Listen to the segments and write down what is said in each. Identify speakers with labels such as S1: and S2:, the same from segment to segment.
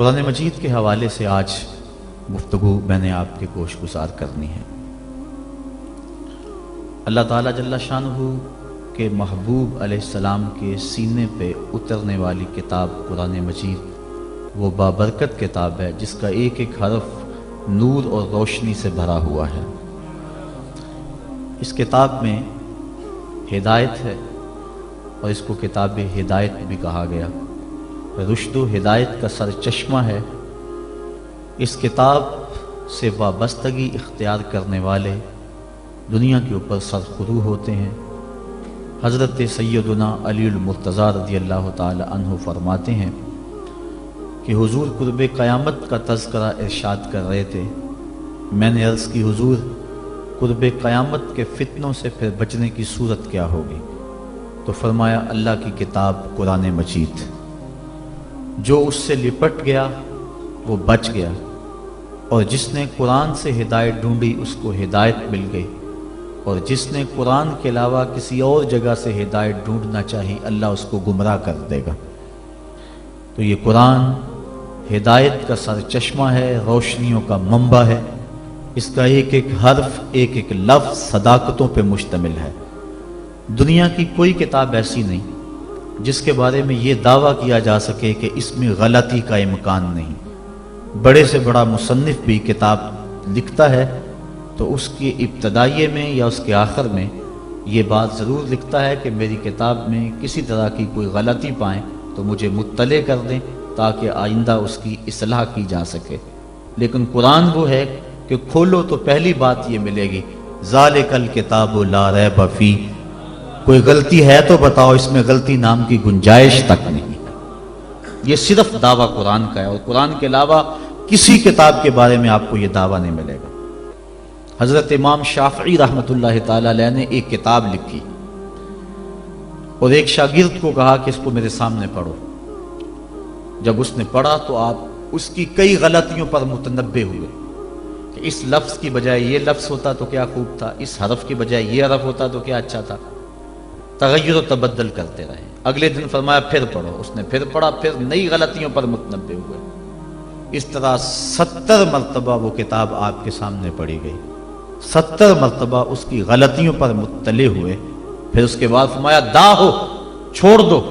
S1: قرآن مجید کے حوالے سے آج گفتگو میں نے آپ کے گوش گزار کرنی ہے۔ اللہ تعالیٰ جل شانہ کے محبوب علیہ السلام کے سینے پہ اترنے والی کتاب قرآن مجید وہ بابرکت کتاب ہے جس کا ایک ایک حرف نور اور روشنی سے بھرا ہوا ہے۔ اس کتاب میں ہدایت ہے اور اس کو کتاب ہدایت بھی کہا گیا، رشد و ہدایت کا سرچشمہ ہے۔ اس کتاب سے وابستگی اختیار کرنے والے دنیا کے اوپر سرخرو ہوتے ہیں۔ حضرت سیدنا علی المرتضیٰ رضی اللہ تعالی عنہ فرماتے ہیں کہ حضور قرب قیامت کا تذکرہ ارشاد کر رہے تھے۔ میں نے عرض کی حضور قرب قیامت کے فتنوں سے پھر بچنے کی صورت کیا ہوگی؟ تو فرمایا اللہ کی کتاب قرآن مجید، جو اس سے لپٹ گیا وہ بچ گیا، اور جس نے قرآن سے ہدایت ڈھونڈی اس کو ہدایت مل گئی، اور جس نے قرآن کے علاوہ کسی اور جگہ سے ہدایت ڈھونڈنا چاہی اللہ اس کو گمراہ کر دے گا۔ تو یہ قرآن ہدایت کا سرچشمہ ہے، روشنیوں کا منبع ہے۔ اس کا ایک ایک حرف، ایک ایک لفظ صداقتوں پہ مشتمل ہے۔ دنیا کی کوئی کتاب ایسی نہیں جس کے بارے میں یہ دعویٰ کیا جا سکے کہ اس میں غلطی کا امکان نہیں۔ بڑے سے بڑا مصنف بھی کتاب لکھتا ہے تو اس کی ابتدائیے میں یا اس کے آخر میں یہ بات ضرور لکھتا ہے کہ میری کتاب میں کسی طرح کی کوئی غلطی پائیں تو مجھے مطلع کر دیں تاکہ آئندہ اس کی اصلاح کی جا سکے۔ لیکن قرآن وہ ہے کہ کھولو تو پہلی بات یہ ملے گی، ذالک الکتاب لا ریب فیہ، کوئی غلطی ہے تو بتاؤ، اس میں غلطی نام کی گنجائش تک نہیں۔ یہ صرف دعویٰ قرآن کا ہے، اور قرآن کے علاوہ کسی کتاب کے بارے میں آپ کو یہ دعویٰ نہیں ملے گا۔ حضرت امام شافعی رحمۃ اللہ تعالی علیہ نے ایک کتاب لکھی اور ایک شاگرد کو کہا کہ اس کو میرے سامنے پڑھو۔ جب اس نے پڑھا تو آپ اس کی کئی غلطیوں پر متنبہ ہوئے کہ اس لفظ کی بجائے یہ لفظ ہوتا تو کیا خوب تھا، اس حرف کی بجائے یہ حرف ہوتا تو کیا اچھا تھا۔ تغیر و تبدل کرتے رہے۔ اگلے دن فرمایا پھر پڑھو، اس نے پھر پڑھا، پھر نئی غلطیوں پر متنبہ ہوئے۔ اس طرح 70 مرتبہ وہ کتاب آپ کے سامنے پڑھی گئی، 70 مرتبہ اس کی غلطیوں پر مطلع ہوئے۔ پھر اس کے بعد فرمایا دا ہو، چھوڑ دو،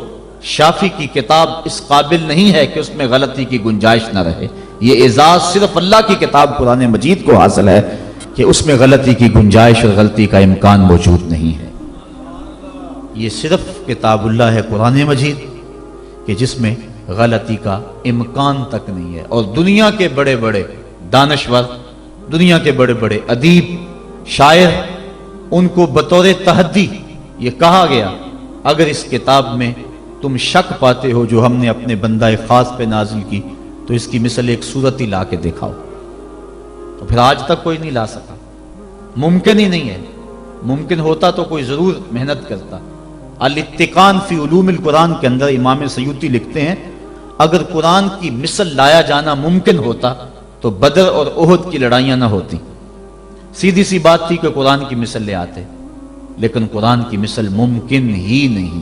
S1: شافی کی کتاب اس قابل نہیں ہے کہ اس میں غلطی کی گنجائش نہ رہے۔ یہ اعزاز صرف اللہ کی کتاب قرآن مجید کو حاصل ہے کہ اس میں غلطی کی گنجائش اور غلطی کا امکان موجود نہیں ہے۔ یہ صرف کتاب اللہ ہے قرآن مجید کہ جس میں غلطی کا امکان تک نہیں ہے۔ اور دنیا کے بڑے بڑے دانشور، دنیا کے بڑے بڑے ادیب، شاعر، ان کو بطور تحدی یہ کہا گیا اگر اس کتاب میں تم شک پاتے ہو جو ہم نے اپنے بندہ خاص پہ نازل کی تو اس کی مثل ایک صورت ہی لا کے دکھاؤ۔ تو پھر آج تک کوئی نہیں لا سکا، ممکن ہی نہیں ہے۔ ممکن ہوتا تو کوئی ضرور محنت کرتا۔ الاتقان فی علوم القرآن کے اندر امام سیوطی لکھتے ہیں اگر قرآن کی مثل لایا جانا ممکن ہوتا تو بدر اور احد کی لڑائیاں نہ ہوتی۔ سیدھی سی بات تھی کہ قرآن کی مثل لے آتے، لیکن قرآن کی مثل ممکن ہی نہیں۔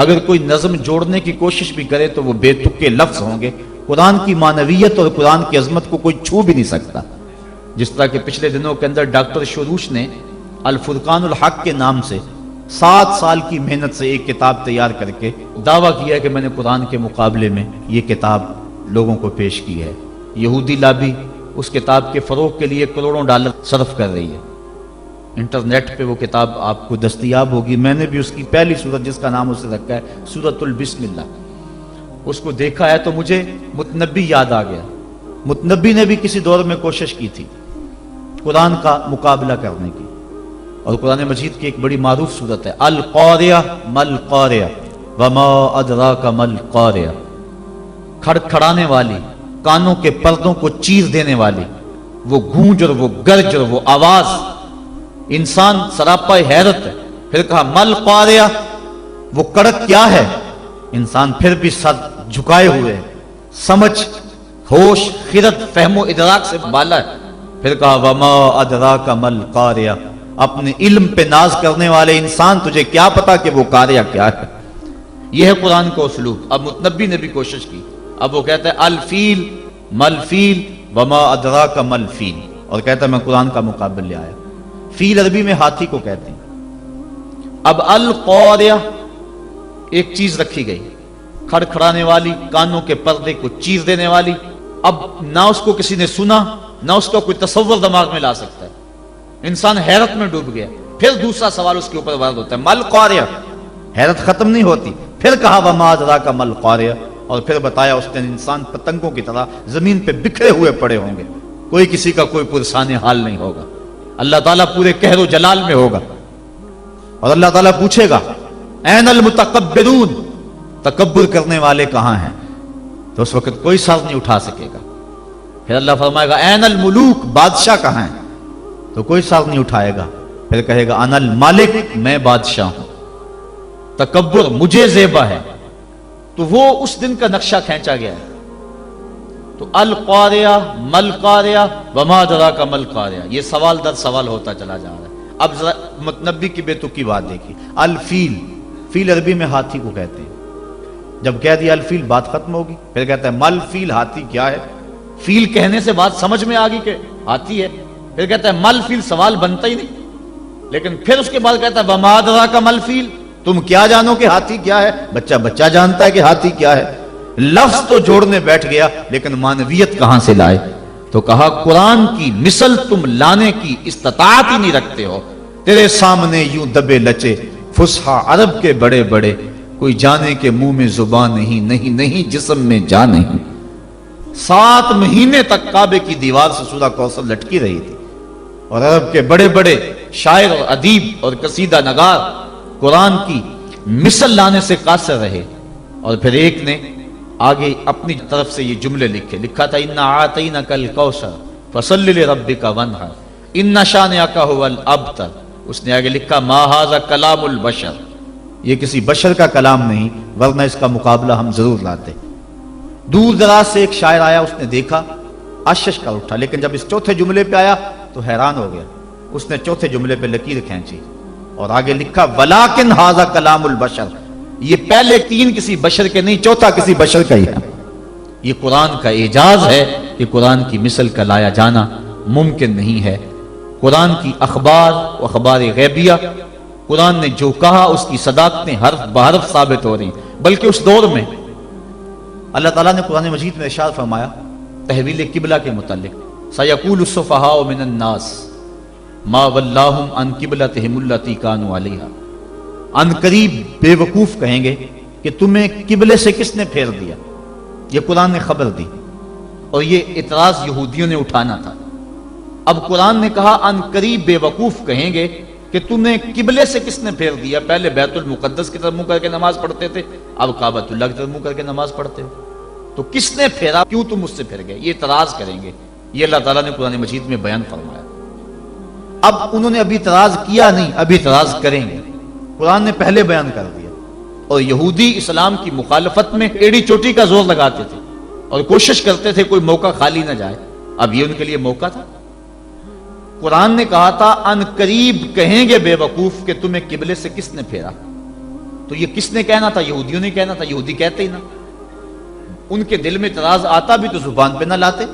S1: اگر کوئی نظم جوڑنے کی کوشش بھی کرے تو وہ بے تکے لفظ ہوں گے۔ قرآن کی معنویت اور قرآن کی عظمت کو کوئی چھو بھی نہیں سکتا۔ جس طرح کہ پچھلے دنوں کے اندر ڈاکٹر شروش نے الفرقان الحق کے نام سے 7 سال کی محنت سے ایک کتاب تیار کر کے دعویٰ کیا کہ میں نے قرآن کے مقابلے میں یہ کتاب لوگوں کو پیش کی ہے۔ یہودی لابی اس کتاب کے فروغ کے لیے کروڑوں ڈالر صرف کر رہی ہے۔ انٹرنیٹ پہ وہ کتاب آپ کو دستیاب ہوگی۔ میں نے بھی اس کی پہلی سورت جس کا نام اسے رکھا ہے سورۃ البسم اللہ، اس کو دیکھا ہے تو مجھے متنبی یاد آ گیا۔ متنبی نے بھی کسی دور میں کوشش کی تھی قرآن کا مقابلہ کرنے کی، اور قرآن مجید کی ایک بڑی معروف صورت ہے القاریہ مل قاریہ وما ادراک مل قاریہ، کھڑکھڑانے والی، کانوں کے پردوں کو چیر دینے والی وہ گونج اور وہ گرج اور وہ آواز، انسان سراپا حیرت ہے۔ پھر کہا مل قاریہ، وہ کڑک کیا ہے؟ انسان پھر بھی سر جھکائے ہوئے، سمجھ، ہوش، خرد، فہم و ادراک سے بالا ہے۔ پھر کہا وما ادراک مل قاریہ، اپنے علم پہ ناز کرنے والے انسان تجھے کیا پتا کہ وہ قاریہ کیا ہے۔ یہ ہے قرآن کا اسلوب۔ اب متنبی نے بھی کوشش کی اب وہ کہتا ہے الفیل ملفیل وما ادراک ملفیل، اور کہتا ہے میں قرآن کا مقابل لے آیا۔ فیل عربی میں ہاتھی کو کہتے ہیں۔ اب القاریہ ایک چیز رکھی گئی، کھڑکھڑانے والی، کانوں کے پردے کو چیر دینے والی۔ اب نہ اس کو کسی نے سنا، نہ اس کا کوئی تصور دماغ میں لا سکتا ہے، انسان حیرت میں ڈوب گیا۔ پھر دوسرا سوال اس کے اوپر وارد ہوتا ہے، مل قاریہ، حیرت ختم نہیں ہوتی۔ پھر کہا وما ادراک مل قاریہ، اور پھر بتایا اس نے انسان پتنگوں کی طرح زمین پہ بکھرے ہوئے پڑے ہوں گے، کوئی کسی کا کوئی پرسان حال نہیں ہوگا، اللہ تعالیٰ پورے قہر و جلال میں ہوگا، اور اللہ تعالیٰ پوچھے گا این المتکبرون، تکبر کرنے والے کہاں ہیں؟ تو اس وقت کوئی سر نہیں اٹھا سکے گا۔ پھر اللہ فرمائے گا این الملوک، بادشاہ کہاں ہیں؟ تو کوئی سر نہیں اٹھائے گا۔ پھر کہے گا انا المالک، میں بادشاہ ہوں، تکبر مجھے زیبا ہے۔ تو وہ اس دن کا نقشہ کھینچا گیا ہے۔ تو القاریہ مل قاریہ وما ادراک مل قاریہ، یہ سوال در سوال ہوتا چلا جا رہا ہے۔ اب ذرا متنبی کی بے تکی بات دیکھیے، الفیل، فیل عربی میں ہاتھی کو کہتے ہیں۔ جب کہہ دیا الفیل بات ختم ہوگی۔ پھر کہتا ہے مل فیل، ہاتھی کیا ہے؟ فیل کہنے سے بات سمجھ میں آ گئی کہ ہاتھی ہے۔ پھر کہتا ہے مل فیل، سوال بنتا ہی نہیں۔ لیکن پھر اس کے بعد کہتا ہے وما ادراک مل فیل، تم کیا جانو کہ ہاتھی کیا ہے؟ بچہ جانتا ہے کہ ہاتھی کیا ہے۔ لفظ تو جوڑنے بیٹھ گیا، لیکن معنویت کہاں سے لائے؟ تو کہا قرآن کی مثل تم لانے کی استطاعت ہی نہیں رکھتے ہو، تیرے سامنے یوں دبے لچے فصحا عرب کے بڑے بڑے، کوئی جانے کے منہ میں زبان نہیں جسم میں جان نہیں۔ 7 مہینے تک کعبے کی دیوار سے سورہ کوثر لٹکی رہی تھی، اور عرب کے بڑے بڑے شاعر اور ادیب اور قصیدہ نگار قرآن کی مثل لانے سے قاصر رہے۔ اور پھر ایک نے آگے اپنی طرف سے یہ جملے لکھا تھا انا اعطینک الکوثر فصلی لربک وانحر ان شانئک هو الابتر۔ اس نے آگے لکھا ما ھذا کلام البشر، یہ کسی بشر کا کلام نہیں، ورنہ اس کا مقابلہ ہم ضرور لاتے۔ دور دراز سے ایک شاعر آیا، اس نے دیکھا، اشش کر اٹھا، لیکن جب اس چوتھے جملے پہ آیا تو حیران ہو گیا۔ اس نے چوتھے جملے پہ لکیر کھینچی اور آگے لکھا ولیکن ھذا کلام البشر، یہ پہلے 3 کسی بشر کے نہیں، چوتھا کسی بشر کا ہی ہے۔ یہ قرآن کا اعجاز ہے کہ قرآن کی مثل کا لایا جانا ممکن نہیں ہے۔ قرآن کی اخبار و اخبار غیبیہ، قرآن نے جو کہا اس کی صداقتیں حرف بحرف ثابت ہو رہی ہیں۔ بلکہ اس دور میں اللہ تعالیٰ نے قرآن مجید میں ارشاد فرمایا تحویل قبلہ کے متعلق، سیقول السفہاء من الناس ما ولاہم عن قبلتہم التی کانوا علیہا، ان قریب بے وقوف کہیں گے کہ تمہیں قبلے سے کس نے پھیر دیا۔ یہ قرآن نے خبر دی، اور یہ اعتراض یہودیوں نے اٹھانا تھا۔ اب قرآن نے کہا ان قریب بے وقوف کہیں گے کہ تمہیں قبلے سے کس نے پھیر دیا۔ پہلے بیت المقدس کی طرف منہ کر کے نماز پڑھتے تھے، اب کعبۃ اللہ کی طرف منہ کر کے نماز پڑھتے ہو، تو کس نے پھیرا، کیوں تم اس سے پھر گئے؟ یہ اعتراض کریں گے۔ یہ اللہ تعالیٰ نے قرآن مجید میں بیان فرمایا۔ اب انہوں نے ابھی اعتراض کیا نہیں، ابھی اعتراض کریں گے۔ قرآن نے پہلے بیان کر دیا، اور یہودی اسلام کی مخالفت میں ایڑی چوٹی کا زور لگاتے تھے اور کوشش کرتے تھے کوئی موقع خالی نہ جائے۔ اب یہ ان کے لیے موقع تھا۔ قرآن نے کہا تھا ان قریب کہیں گے بے وقوف کہ تمہیں قبلے سے کس نے پھیرا، تو یہ کس نے کہنا تھا؟ یہودیوں نے کہنا تھا۔ یہودی کہتے ہی نہ، ان کے دل میں اعتراض آتا بھی تو زبان پہ نہ لاتے،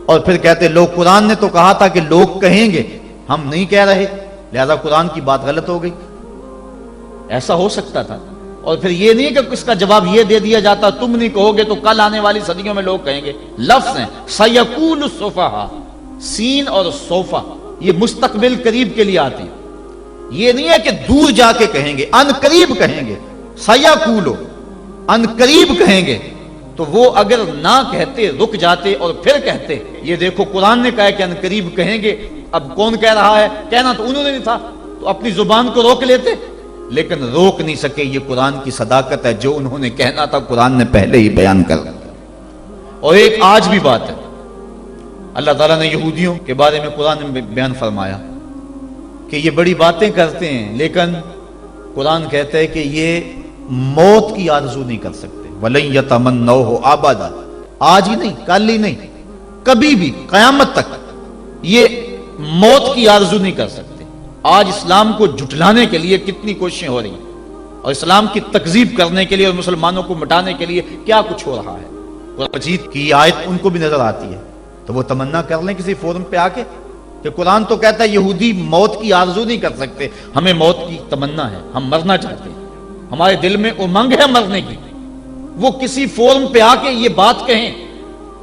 S1: اور پھر کہتے لوگ قرآن نے تو کہا تھا کہ لوگ کہیں گے، ہم نہیں کہہ رہے، لہذا قرآن کی بات غلط ہو گئی۔ ایسا ہو سکتا تھا۔ اور پھر یہ نہیں کہ اس کا جواب یہ دے دیا جاتا تم نہیں کہو گے تو کل آنے والی صدیوں میں لوگ کہیں گے۔ لفظ ہیں سیقول السفہاء، سین اور صوفہ یہ مستقبل قریب کے لیے آتے ہیں۔ یہ نہیں ہے کہ دور جا کے کہیں گے، ان قریب کہیں گے، سیقولو ان قریب کہیں گے۔ تو وہ اگر نہ کہتے، رک جاتے اور پھر کہتے یہ دیکھو قرآن نے کہا کہ ان قریب کہیں گے، اب کون کہہ رہا ہے؟ کہنا تو انہوں نے نہیں تھا، تو اپنی زبان کو روک لیتے، لیکن روک نہیں سکے۔ یہ قرآن کی صداقت ہے، جو انہوں نے کہنا تھا قرآن نے پہلے ہی بیان کر دیا۔ اور ایک آج بھی بات ہے، اللہ تعالیٰ نے یہودیوں کے بارے میں قرآن میں بیان فرمایا کہ یہ بڑی باتیں کرتے ہیں، لیکن قرآن کہتا ہے کہ یہ موت کی آرزو نہیں کر سکتے۔ وَلَن يَتَمَنَّوْهُ أَبَدًا، آج ہی نہیں، کل ہی نہیں، کبھی بھی قیامت تک یہ موت کی آرزو نہیں کر سکتے۔ آج اسلام کو جھٹلانے کے لیے کتنی کوششیں ہو رہی ہیں، اور اسلام کی تکذیب کرنے کے لیے اور مسلمانوں کو مٹانے کے لیے کیا کچھ ہو رہا ہے۔ قرآن مجید کی آیت ان کو بھی نظر آتی ہے تو وہ تمنا کر لیں کسی فورم پہ آ کے کہ قرآن تو کہتا ہے یہودی موت کی آرزو نہیں کر سکتے، ہمیں موت کی تمنا ہے، ہم مرنا چاہتے ہیں، ہمارے دل میں امنگ ہے مرنے کی۔ وہ کسی فورم پہ آ کے یہ بات کہیں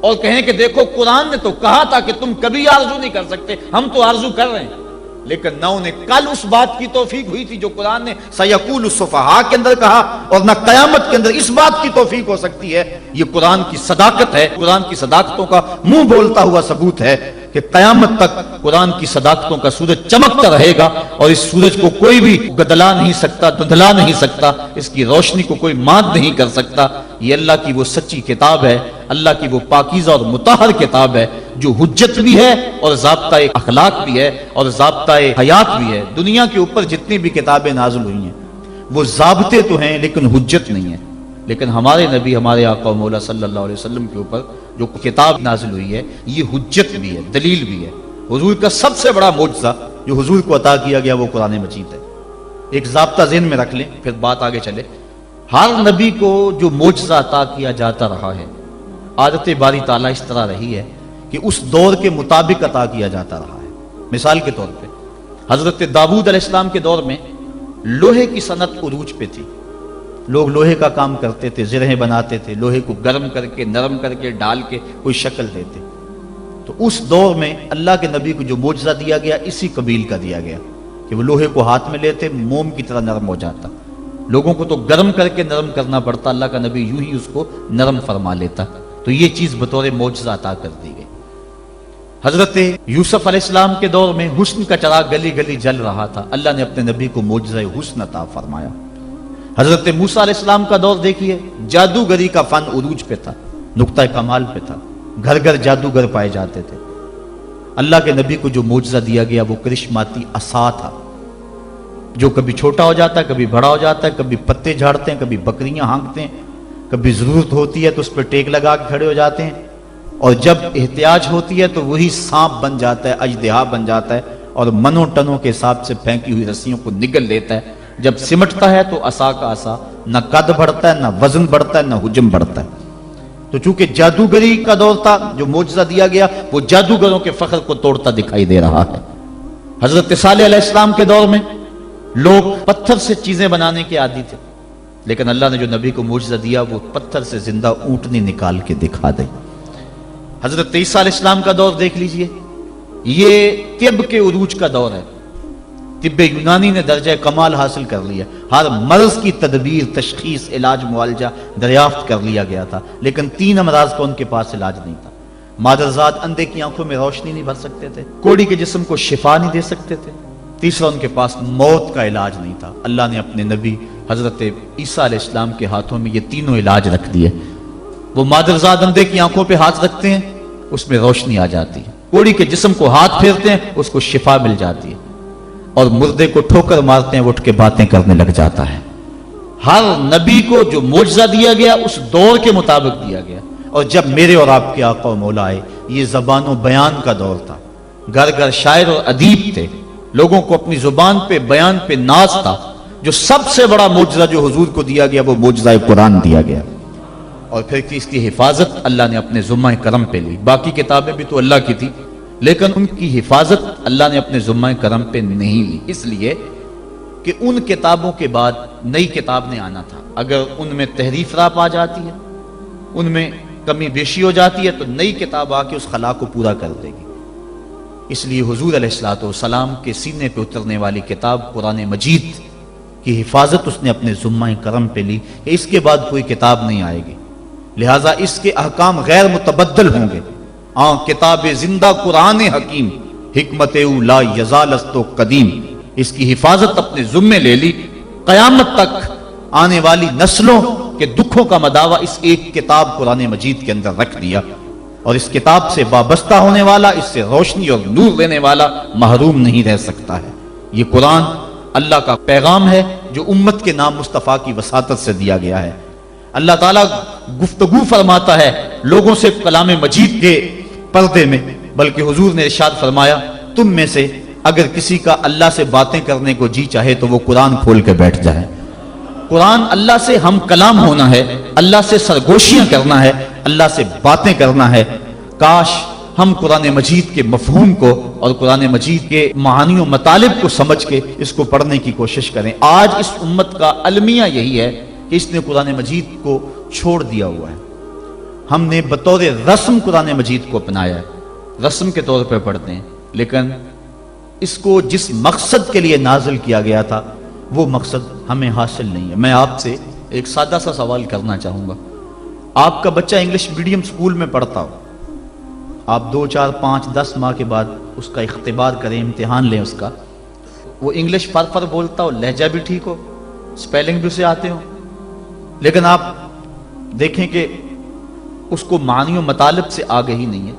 S1: اور کہیں کہ دیکھو قرآن نے تو کہا تھا کہ تم کبھی آرزو نہیں کر سکتے، ہم تو آرزو کر رہے ہیں۔ لیکن نہ انہیں کل اس بات کی توفیق ہوئی تھی جو قرآن نے سیقول السفہاء کے اندر کہا، اور نہ قیامت کے اندر اس بات کی توفیق ہو سکتی ہے۔ یہ قرآن کی صداقت ہے، قرآن کی صداقتوں کا منہ بولتا ہوا ثبوت ہے کہ قیامت تک قرآن کی صداقتوں کا سورج چمکتا رہے گا، اور اس سورج کو کوئی بھی گدلا نہیں سکتا، دھندلا نہیں سکتا، اس کی روشنی کو کوئی مات نہیں کر سکتا۔ یہ اللہ کی وہ سچی کتاب ہے، اللہ کی وہ پاکیزہ اور مطہر کتاب ہے جو حجت بھی ہے اور ضابطہ اخلاق بھی ہے اور ضابطہ حیات بھی ہے۔ دنیا کے اوپر جتنی بھی کتابیں نازل ہوئی ہیں وہ ضابطے تو ہیں لیکن حجت نہیں ہے، لیکن ہمارے نبی ہمارے آقا و مولا صلی اللہ علیہ وسلم کے اوپر جو کتاب نازل ہوئی ہے یہ حجت بھی ہے، دلیل بھی ہے۔ حضور کا سب سے بڑا معجزہ جو حضور کو عطا کیا گیا وہ قرآن مجید ہے۔ ایک ضابطہ ذہن میں رکھ لیں پھر بات آگے چلے۔ ہر نبی کو جو معجزہ عطا کیا جاتا رہا ہے، عادت باری تعالیٰ اس طرح رہی ہے کہ اس دور کے مطابق عطا کیا جاتا رہا ہے۔ مثال کے طور پہ حضرت داؤد علیہ السلام کے دور میں لوہے کی صنعت عروج پہ تھی، لوگ لوہے کا کام کرتے تھے، زرہیں بناتے تھے، لوہے کو گرم کر کے نرم کر کے ڈال کے کوئی شکل دیتے۔ تو اس دور میں اللہ کے نبی کو جو معجزہ دیا گیا اسی قبیل کا دیا گیا کہ وہ لوہے کو ہاتھ میں لیتے، موم کی طرح نرم ہو جاتا۔ لوگوں کو تو گرم کر کے نرم کرنا پڑتا، اللہ کا نبی یوں ہی اس کو نرم فرما لیتا۔ تو یہ چیز بطور معجزہ عطا کر دی گئی۔ حضرت یوسف علیہ السلام کے دور میں حسن کا چراغ گلی گلی جل رہا تھا، اللہ نے اپنے نبی کو معجزہ حسن عطا فرمایا۔ حضرت موسیٰ علیہ السلام کا دور دیکھیے، جادوگری کا فن عروج پہ تھا، نقطہ کمال پہ تھا، گھر گھر جادوگر پائے جاتے تھے۔ اللہ کے نبی کو جو معجزہ دیا گیا وہ کرشماتی عصا تھا، جو کبھی چھوٹا ہو جاتا ہے، کبھی بڑا ہو جاتا ہے، کبھی پتے جھاڑتے ہیں، کبھی بکریاں ہانکتے ہیں، کبھی ضرورت ہوتی ہے تو اس پہ ٹیک لگا کے کھڑے ہو جاتے ہیں، اور جب احتیاج ہوتی ہے تو وہی سانپ بن جاتا ہے، اژدہا بن جاتا ہے، اور منوں ٹنوں کے حساب سے پھینکی ہوئی رسیوں کو نگل لیتا ہے۔ جب سمٹتا ہے تو عصا کا عصا نہ قد بڑھتا ہے، نہ وزن بڑھتا ہے، نہ حجم بڑھتا ہے۔ تو چونکہ جادوگری کا دور تھا، جو معجزہ دیا گیا وہ جادوگروں کے فخر کو توڑتا دکھائی دے رہا ہے۔ حضرت صالح علیہ السلام کے دور میں لوگ پتھر سے چیزیں بنانے کے عادی تھے، لیکن اللہ نے جو نبی کو معجزہ دیا وہ پتھر سے زندہ اونٹنی نکال کے دکھا دی۔ حضرت عیسیٰ علیہ السلام کا دور دیکھ لیجئے، یہ طب کے عروج کا دور ہے۔ طب یونانی نے درجہ کمال حاصل کر لیا، ہر مرض کی تدبیر، تشخیص، علاج، معالجہ دریافت کر لیا گیا تھا، لیکن 3 امراض کا ان کے پاس علاج نہیں تھا۔ مادرزاد اندھے کی آنکھوں میں روشنی نہیں بھر سکتے تھے، کوڑی کے جسم کو شفا نہیں دے سکتے تھے، تیسرا ان کے پاس موت کا علاج نہیں تھا۔ اللہ نے اپنے نبی حضرت عیسیٰ علیہ السلام کے ہاتھوں میں یہ تینوں علاج رکھ دیے۔ وہ مادرزاد اندھے کی آنکھوں پہ ہاتھ رکھتے ہیں، اس میں روشنی آ جاتی ہے، کوڑی کے جسم کو ہاتھ پھیرتے ہیں، اس کو شفا مل جاتی ہے، اور مردے کو ٹھوکر مارتے ہیں، وہ اٹھ کے باتیں کرنے لگ جاتا ہے۔ ہر نبی کو جو معجزہ دیا گیا اس دور کے مطابق دیا گیا۔ اور جب میرے اور آپ کے آقا و مولا آئے، یہ زبان و بیان کا دور تھا، گھر گھر شاعر اور ادیب تھے، لوگوں کو اپنی زبان پہ بیان پہ ناز تھا۔ جو سب سے بڑا معجزہ جو حضور کو دیا گیا وہ معجزہ قرآن دیا گیا، اور پھر اس کی حفاظت اللہ نے اپنے ذمہ کرم پہ لی۔ باقی کتابیں بھی تو اللہ کی تھی، لیکن ان کی حفاظت اللہ نے اپنے ذمہ کرم پہ نہیں لی، اس لیے کہ ان کتابوں کے بعد نئی کتاب نے آنا تھا۔ اگر ان میں تحریف راپ آ جاتی ہے، ان میں کمی بیشی ہو جاتی ہے، تو نئی کتاب آ کے اس خلا کو پورا کر دے گی۔ اس لیے حضور علیہ الصلوۃ والسلام کے سینے پہ اترنے والی کتاب قرآن مجید کی حفاظت اس نے اپنے ذمہ کرم پہ لی کہ اس کے بعد کوئی کتاب نہیں آئے گی، لہٰذا اس کے احکام غیر متبدل ہوں گے۔ کتاب زندہ قرآن حکیم، حکمت او لا یزالست و قدیم، اس کی حفاظت اپنے ذمے لے لی۔ قیامت تک آنے والی نسلوں کے دکھوں کا مداوع اس ایک کتاب قرآن مجید کے اندر رکھ دیا، اور اس کتاب سے وابستہ ہونے والا، اس سے روشنی اور نور لینے والا محروم نہیں رہ سکتا ہے۔ یہ قرآن اللہ کا پیغام ہے جو امت کے نام مصطفیٰ کی وساطت سے دیا گیا ہے۔ اللہ تعالیٰ گفتگو فرماتا ہے لوگوں سے کلام مجید کے پردے میں، بلکہ حضور نے ارشاد فرمایا تم میں سے اگر کسی کا اللہ سے باتیں کرنے کو جی چاہے تو وہ قرآن کھول کے بیٹھ جائے۔ قرآن اللہ سے ہم کلام ہونا ہے، اللہ سے سرگوشیاں کرنا ہے، اللہ سے باتیں کرنا ہے، کاش ہم قرآن مجید کے مفہوم کو اور قرآن مجید کے معانی و مطالب کو سمجھ کے اس کو پڑھنے کی کوشش کریں۔ آج اس امت کا المیہ یہی ہے کہ اس نے قرآن مجید کو چھوڑ دیا ہوا ہے۔ ہم نے بطور رسم قرآن مجید کو اپنایا ہے، رسم کے طور پہ پڑھتے ہیں، لیکن اس کو جس مقصد کے لیے نازل کیا گیا تھا وہ مقصد ہمیں حاصل نہیں ہے۔ میں آپ سے ایک سادہ سا سوال کرنا چاہوں گا۔ آپ کا بچہ انگلش میڈیم سکول میں پڑھتا ہو، آپ 2 4 5 10 ماہ کے بعد اس کا اختبار کریں، امتحان لیں اس کا، وہ انگلش فر بولتا ہو، لہجہ بھی ٹھیک ہو، سپیلنگ بھی اسے آتے ہو، لیکن آپ دیکھیں کہ اس کو معنی و مطالب سے آگے ہی نہیں ہے،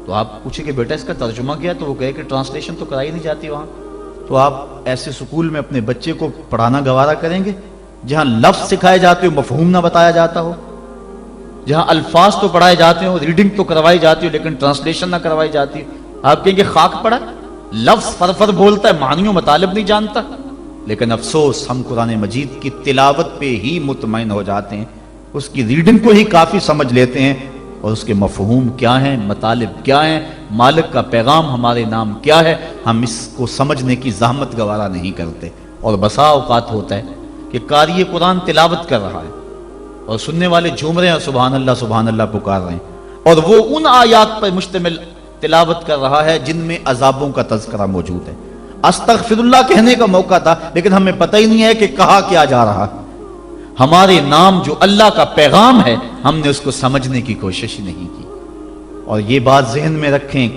S1: تو آپ پوچھیں کہ بیٹا اس کا ترجمہ کیا ہے، تو وہ کہے کہ ٹرانسلیشن تو کرائی نہیں جاتی وہاں، تو آپ ایسے سکول میں اپنے بچے کو پڑھانا گوارا کریں گے جہاں لفظ سکھائے جاتے ہو، مفہوم نہ بتایا جاتا ہو، جہاں الفاظ تو پڑھائے جاتے ہو، ریڈنگ تو کروائی جاتی ہو لیکن ٹرانسلیشن نہ کروائی جاتی ہو؟ آپ کہیں گے خاک پڑا، لفظ فر بولتا ہے، معنی و مطالب نہیں جانتا۔ لیکن افسوس ہم قرآن مجید کی تلاوت پہ ہی مطمئن ہو جاتے ہیں، اس کی ریڈنگ کو ہی کافی سمجھ لیتے ہیں، اور اس کے مفہوم کیا ہیں، مطالب کیا ہیں، مالک کا پیغام ہمارے نام کیا ہے، ہم اس کو سمجھنے کی زحمت گوارا نہیں کرتے۔ اور بسا اوقات ہوتا ہے کہ قاری قرآن تلاوت کر رہا ہے اور سننے والے جھوم رہے ہیں، سبحان اللہ پکار رہے ہیں، اور وہ ان آیات پر مشتمل تلاوت کر رہا ہے جن میں عذابوں کا تذکرہ موجود ہے۔ استغفر اللہ کہنے کا موقع تھا لیکن ہمیں پتہ ہی نہیں ہے کہ کہا کیا جا رہا۔ ہمارے نام جو اللہ کا پیغام ہے ہم نے اس کو سمجھنے کی کوشش نہیں کی۔ اور یہ بات ذہن میں رکھیں،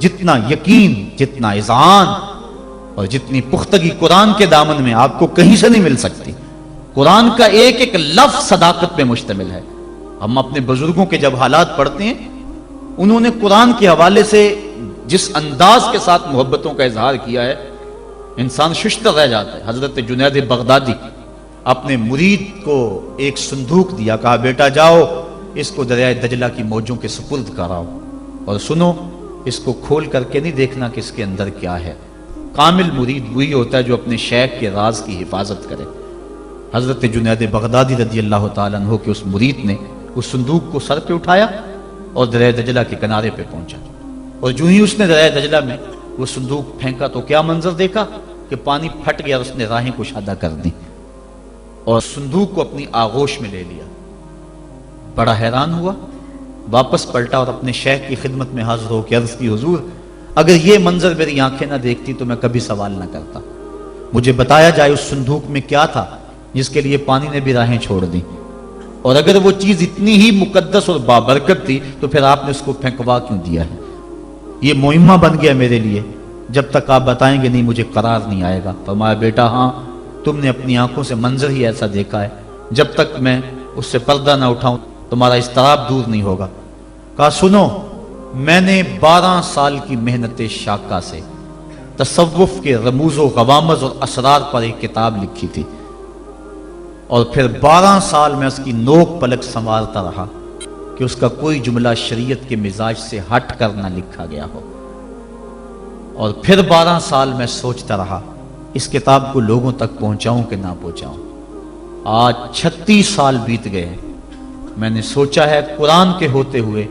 S1: جتنا یقین، جتنا اذعان اور جتنی پختگی قرآن کے دامن میں آپ کو کہیں سے نہیں مل سکتی۔ قرآن کا ایک ایک لفظ صداقت پہ مشتمل ہے۔ ہم اپنے بزرگوں کے جب حالات پڑھتے ہیں، انہوں نے قرآن کے حوالے سے جس انداز کے ساتھ محبتوں کا اظہار کیا ہے، انسان ششدر رہ جاتا ہے۔ حضرت جنید بغدادی اپنے مرید کو ایک صندوق دیا، کہا بیٹا جاؤ اس کو دریائے دجلہ کی موجوں کے سپرد کراؤ، اور سنو اس کو کھول کر کے نہیں دیکھنا کہ اس کے اندر کیا ہے۔ کامل مرید وہی ہوتا ہے جو اپنے شیخ کے راز کی حفاظت کرے۔ حضرت جنید بغدادی رضی اللہ تعالیٰ عنہ کے اس مرید نے اس صندوق کو سر پہ اٹھایا اور دریائے دجلہ کے کنارے پہ پہنچا، اور جو ہی اس نے دریائے دجلہ میں وہ صندوق پھینکا تو کیا منظر دیکھا کہ پانی پھٹ گیا اور اس نے راہیں کشادہ کر دی اور صندوق کو اپنی آغوش میں لے لیا۔ بڑا حیران ہوا، واپس پلٹا اور اپنے شیخ کی خدمت میں حاضر ہو کے عرض کی حضور اگر یہ منظر میری آنکھیں نہ دیکھتی تو میں کبھی سوال نہ کرتا، مجھے بتایا جائے اس صندوق میں کیا تھا جس کے لیے پانی نے بھی راہیں چھوڑ دی، اور اگر وہ چیز اتنی ہی مقدس اور بابرکت تھی تو پھر آپ نے اس کو پھینکوا کیوں دیا ہے؟ یہ مہمہ بن گیا میرے لیے، جب تک آپ بتائیں گے نہیں مجھے قرار نہیں آئے گا۔ فرمایا بیٹا ہاں تم نے اپنی آنکھوں سے منظر ہی ایسا دیکھا ہے، جب تک میں اس سے پردہ نہ اٹھاؤں تمہارا اضطراب دور نہیں ہوگا۔ کہا سنو، میں نے 12 سال کی محنت شاقہ سے تصوف کے رموز و غوامض اور اسرار پر ایک کتاب لکھی تھی، اور پھر 12 سال میں اس کی نوک پلک سنوارتا رہا کہ اس کا کوئی جملہ شریعت کے مزاج سے ہٹ کر نہ لکھا گیا ہو، اور پھر 12 سال میں سوچتا رہا اس کتاب کو لوگوں تک پہنچاؤں کہ نہ پہنچاؤں۔ آج 36 سال بیت گئے ہیں، میں نے سوچا ہے قرآن کے ہوتے ہوئے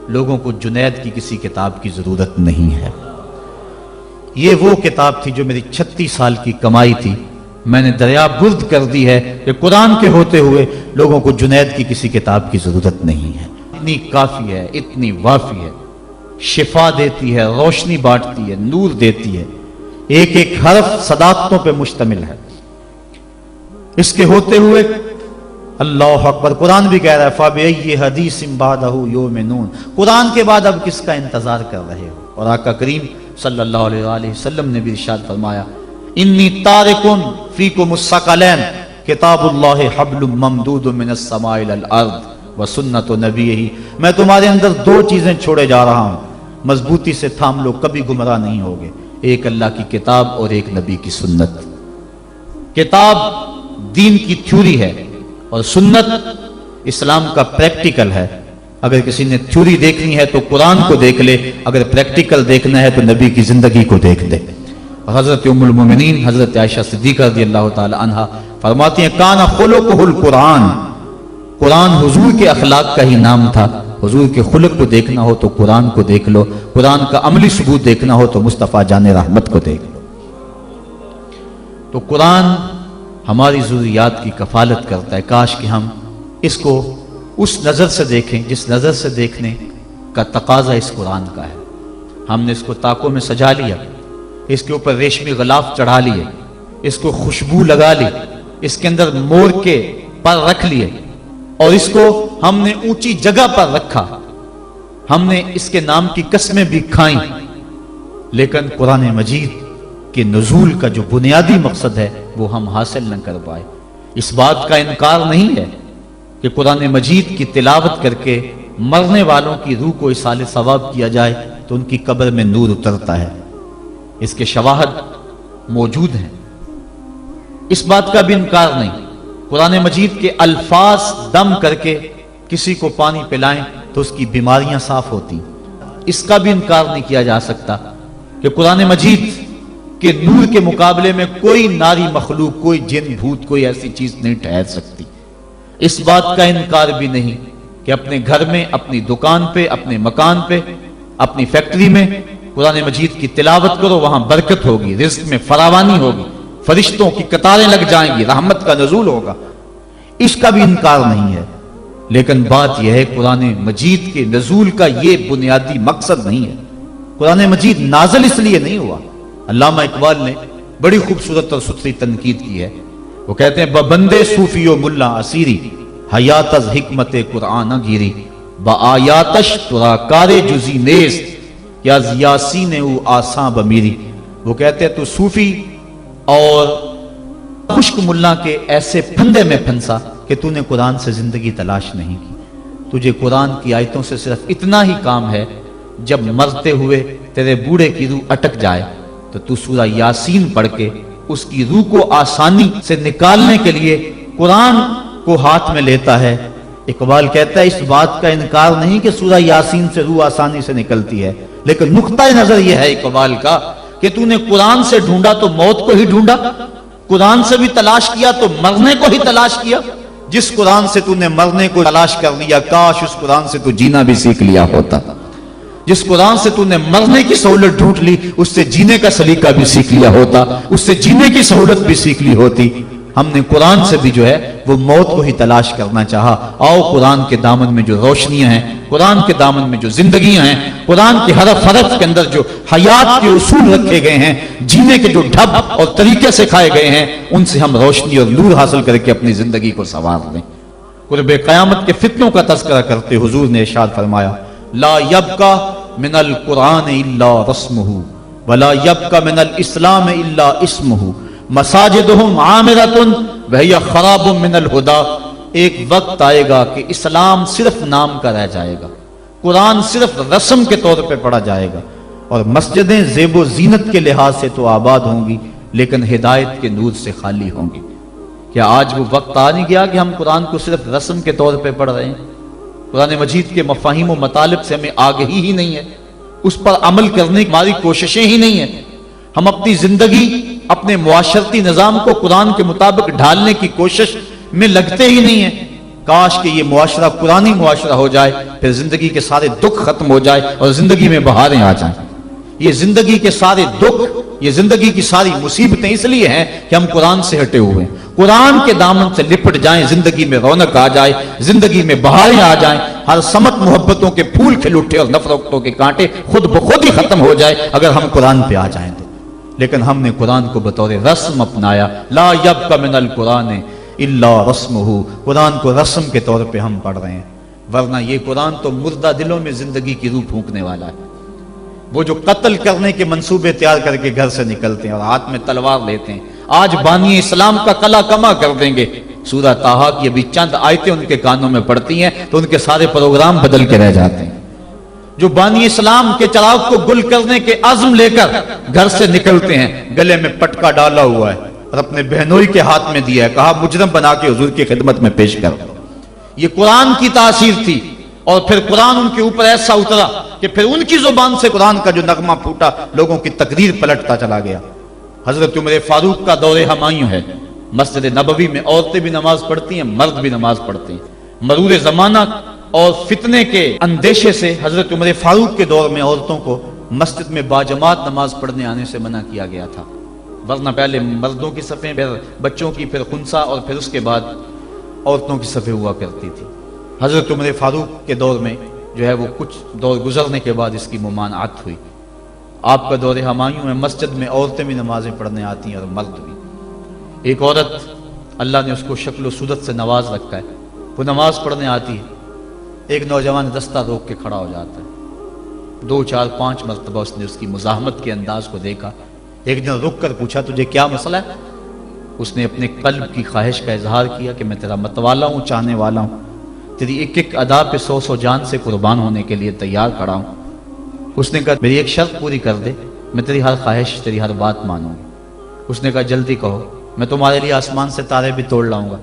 S1: لوگوں کو جنید کی کسی کتاب کی ضرورت نہیں ہے۔ یہ وہ کتاب تھی جو میری 36 سال کی کمائی تھی، میں نے دریا برد کر دی ہے کہ قرآن کے ہوتے ہوئے لوگوں کو جنید کی کسی کتاب کی ضرورت نہیں ہے۔ اتنی کافی ہے، اتنی وافی ہے، شفا دیتی ہے، روشنی بانٹتی ہے، نور دیتی ہے، ایک ایک حرف صداقتوں پہ مشتمل ہے۔ اس کے ہوتے ہوئے اللہ اکبر، قرآن بھی کہہ رہا ہے فَبِأَيِّ حَدِيثٍ بَعْدَهُ يُؤْمِنُونَ، قرآن کے بعد اب کس کا انتظار کر رہے ہو؟ اور آقا کریم صلی اللہ علیہ وآلہ وسلم نے بھی ارشاد فرمایا انی تارکن فیکم الثقلین کتاب اللہ حبل ممدود من السماء الی الارض وسنت نبیہ، میں تمہارے اندر 2 چیزیں چھوڑے جا رہا ہوں، مضبوطی سے تھام لو، کبھی گمراہ نہیں ہوگے، ایک اللہ کی کتاب اور ایک نبی کی سنت۔ کتاب دین کی تھیوری ہے اور سنت اسلام کا پریکٹیکل ہے۔ اگر کسی نے تھیوری دیکھنی ہے تو قرآن کو دیکھ لے، اگر پریکٹیکل دیکھنا ہے تو نبی کی زندگی کو دیکھ لے۔ حضرت ام المومنین حضرت عائشہ صدیقہ رضی اللہ تعالی عنہا فرماتی ہیں کان خلقہ القرآن، قرآن حضور کے اخلاق کا ہی نام تھا، حضور کے خلق کو دیکھنا ہو تو قرآن کو دیکھ لو، قرآن کا عملی ثبوت دیکھنا ہو تو مصطفیٰ جان رحمت کو دیکھ لو۔ تو قرآن ہماری ضروریات کی کفالت کرتا ہے۔ کاش کہ ہم اس کو اس نظر سے دیکھیں جس نظر سے دیکھنے کا تقاضا اس قرآن کا ہے۔ ہم نے اس کو طاقوں میں سجا لیا، اس کے اوپر ریشمی غلاف چڑھا لیے، اس کو خوشبو لگا لی، اس کے اندر مور کے پر رکھ لیے، اور اس کو ہم نے اونچی جگہ پر رکھا، ہم نے اس کے نام کی قسمیں بھی کھائیں، لیکن قرآن مجید کے نزول کا جو بنیادی مقصد ہے وہ ہم حاصل نہ کر پائے۔ اس بات کا انکار نہیں ہے کہ قرآن مجید کی تلاوت کر کے مرنے والوں کی روح کو اصال ثواب کیا جائے تو ان کی قبر میں نور اترتا ہے، اس کے شواہد موجود ہیں، اس بات کا بھی انکار نہیں۔ قرآن مجید کے الفاظ دم کر کے کسی کو پانی پلائیں تو اس کی بیماریاں صاف ہوتی، اس کا بھی انکار نہیں کیا جا سکتا کہ قرآن مجید کے نور کے مقابلے میں کوئی ناری مخلوق، کوئی جن بھوت، کوئی ایسی چیز نہیں ٹھہر سکتی۔ اس بات کا انکار بھی نہیں کہ اپنے گھر میں، اپنی دکان پہ، اپنے مکان پہ، اپنی فیکٹری میں قرآن مجید کی تلاوت کرو، وہاں برکت ہوگی، رزق میں فراوانی ہوگی، فرشتوں کی قطاریں لگ جائیں گی، رحمت کا نزول ہوگا، اس کا بھی انکار نہیں ہے۔ لیکن بات یہ ہے قرآن مجید کے نزول کا یہ بنیادی مقصد نہیں ہے۔ قرآن مجید نازل اس لیے نہیں ہوا۔ علامہ اقبال نے بڑی خوبصورت اور ستھری تنقید کی ہے، وہ کہتے ہیں بندے صوفی و ملا اسیری حیات از حکمت قرآن گیری با آیاتش ترا کار جزی نیست یا یاسین او آساں بمیری۔ وہ کہتے ہیں تو صوفی اور خشک ملا کے ایسے پھندے میں پھنسا کہ تو نے قرآن سے زندگی تلاش نہیں کی، تجھے قرآن کی آیتوں سے صرف اتنا ہی کام ہے، جب مرتے ہوئے تیرے بوڑھے کی روح اٹک جائے تو سورہ یاسین پڑھ کے اس کی روح کو آسانی سے نکالنے کے لیے قرآن کو ہاتھ میں لیتا ہے۔ اقبال کہتا ہے اس بات کا انکار نہیں کہ سورہ یاسین سے روح آسانی سے نکلتی ہے، لیکن نقطہ نظر یہ ہے اقبال کا کہ تو نے قرآن سے ڈھونڈا تو موت کو ہی ڈھونڈا، قرآن سے بھی تلاش کیا تو مرنے کو ہی تلاش کیا۔ جس قرآن سے تو نے مرنے کو تلاش کر لیا، کاش اس قرآن سے تو جینا بھی سیکھ لیا ہوتا۔ جس قرآن سے تو نے مرنے کی سہولت ڈھونڈ لی، اس سے جینے کا سلیقہ بھی سیکھ لیا ہوتا، اس سے جینے کی سہولت بھی سیکھ لی ہوتی۔ ہم نے قرآن سے بھی جو ہے وہ موت کو ہی تلاش کرنا چاہا۔ آؤ قرآن کے دامن میں جو روشنیاں ہیں، قرآن کے دامن میں جو زندگیاں ہیں، قرآن کے حرف حرف کے اندر جو حیات کے اصول رکھے گئے ہیں، جینے کے جو ڈھب اور طریقے سکھائے گئے ہیں، ان سے ہم روشنی اور نور حاصل کر کے اپنی زندگی کو سنوار لیں۔ قرب قیامت کے فتنوں کا تذکرہ کرتے حضور نے ارشاد فرمایا لا یبقى من القرآن الا رسمہ ولا یبقى من الاسلام الا اسمہ مساجدہم عامرۃ وہی خراب من الہدی۔ ایک وقت آئے گا کہ اسلام صرف نام کا رہ جائے گا، قرآن صرف رسم کے طور پہ پڑھا جائے گا، اور مسجدیں زیب و زینت کے لحاظ سے تو آباد ہوں گی لیکن ہدایت کے نور سے خالی ہوں گی۔ کیا آج وہ وقت آ نہیں گیا کہ ہم قرآن کو صرف رسم کے طور پہ پڑھ رہے ہیں؟ قرآن مجید کے مفاہیم و مطالب سے ہمیں آگہی ہی نہیں ہے، اس پر عمل کرنے کی ہماری کوششیں ہی نہیں ہیں، ہم اپنی زندگی، اپنے معاشرتی نظام کو قرآن کے مطابق ڈھالنے کی کوشش میں لگتے ہی نہیں ہیں۔ کاش کہ یہ معاشرہ قرآنی معاشرہ ہو جائے، پھر زندگی کے سارے دکھ ختم ہو جائے اور زندگی میں بہاریں آ جائیں۔ یہ زندگی کے سارے دکھ، یہ زندگی کی ساری مصیبتیں اس لیے ہیں کہ ہم قرآن سے ہٹے ہوئے ہیں۔ قرآن کے دامن سے لپٹ جائیں، زندگی میں رونق آ جائے، زندگی میں بہاریں آ جائیں، ہر سمت محبتوں کے پھول کھل اٹھے اور نفرتوں کے کانٹے خود بخود ہی ختم ہو جائے اگر ہم قرآن پہ آ جائیں تو۔ لیکن ہم نے قرآن کو بطور رسم اپنایا، لا یبقى من القرآن الا رسمہ، قرآن کو رسم کے طور پہ ہم پڑھ رہے ہیں، ورنہ یہ قرآن تو مردہ دلوں میں زندگی کی روح پھونکنے والا ہے۔ وہ جو قتل کرنے کے منصوبے تیار کر کے گھر سے نکلتے ہیں اور ہاتھ میں تلوار لیتے ہیں، آج بانی اسلام کا کلا کما کر دیں گے۔ سورہ طٰہٰ کی ابھی چند آیتیں ان کے کانوں میں پڑتی ہیں تو ان کے سارے پروگرام بدل کے رہ جاتے ہیں۔ جو بانی اسلام کے چراغ کو گل کرنے کے عزم لے کر گھر سے نکلتے ہیں، گلے میں پٹکا ڈالا ہوا ہے اور اپنے بہنوئی کے ہاتھ میں دیا ہے، کہا مجرم بنا کے حضور کی خدمت میں پیش کر دو۔ یہ قرآن کی تاثیر تھی، اور پھر قرآن ان کے اوپر ایسا اترا کہ پھر ان کی زبان سے قرآن کا جو نغمہ پھوٹا، لوگوں کی تقدیر پلٹتا چلا گیا۔ حضرت عمر فاروق کا دور ہمایوں ہے، مسجد نبوی میں عورتیں بھی نماز پڑھتی ہیں، مرد بھی نماز پڑھتے ہیں۔ مرور زمانہ اور فتنے کے اندیشے سے حضرت عمر فاروق کے دور میں عورتوں کو مسجد میں باجماعت نماز پڑھنے آنے سے منع کیا گیا تھا، ورنہ پہلے مردوں کی صفیں، پھر بچوں کی، پھر خنسا، اور پھر اس کے بعد عورتوں کی صفیں ہوا کرتی تھی۔ حضرت عمر فاروق کے دور میں جو ہے وہ کچھ دور گزرنے کے بعد اس کی ممانعت ہوئی۔ آپ کا دور ہمایوں میں مسجد میں عورتیں بھی نمازیں پڑھنے آتی ہیں اور مرد بھی۔ ایک عورت اللہ نے اس کو شکل و صورت سے نواز رکھا ہے، وہ نماز پڑھنے آتی ہے، ایک نوجوان رستہ روک کے کھڑا ہو جاتا ہے، 2 4 5 مرتبہ اس نے اس کی مزاحمت کے انداز کو دیکھا، ایک دن رک کر پوچھا تجھے کیا مسئلہ ہے؟ اس نے اپنے قلب کی خواہش کا اظہار کیا کہ میں تیرا متوالا ہوں، چاہنے والا ہوں، تیری ایک ایک ادا پہ 100 جان سے قربان ہونے کے لیے تیار کھڑا ہوں۔ اس نے کہا میری ایک شرط پوری کر دے، میں تیری ہر خواہش، تیری ہر بات مانوں گی۔ اس نے کہا جلدی کہو، میں تمہارے لیے آسمان سے تارے بھی توڑ لاؤں گا۔